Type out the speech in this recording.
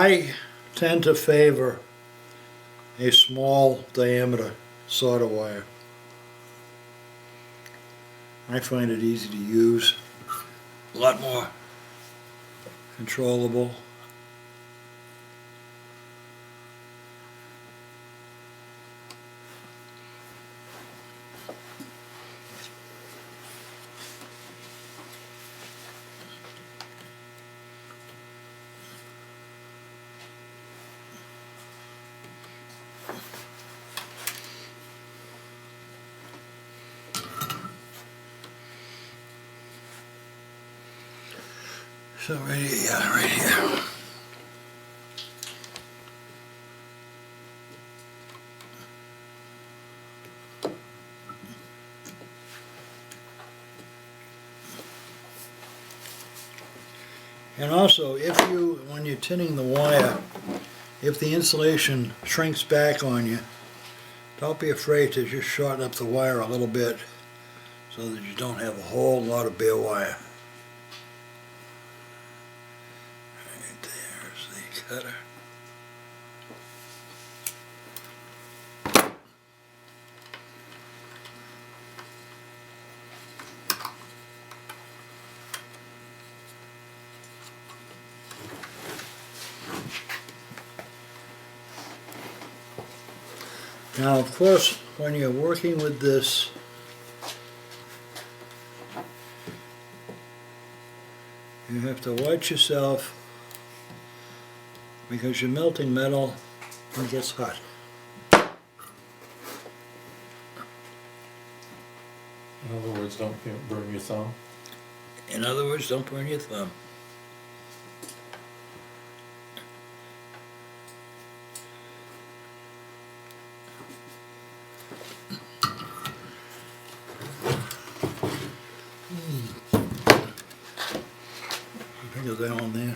I tend to favor a small diameter solder wire. I find it easy to use, a lot more controllable. So right here, yeah, right here. And also, if you, when you're tinning the wire, if the insulation shrinks back on you, don't be afraid to just shorten up the wire a little bit so that you don't have a whole lot of bare wire. Right there's the cutter. Now, of course, when you're working with this, you have to watch yourself because you're melting metal and it gets hot. In other words, don't burn your thumb. In other words, don't burn your thumb. I think of that one there.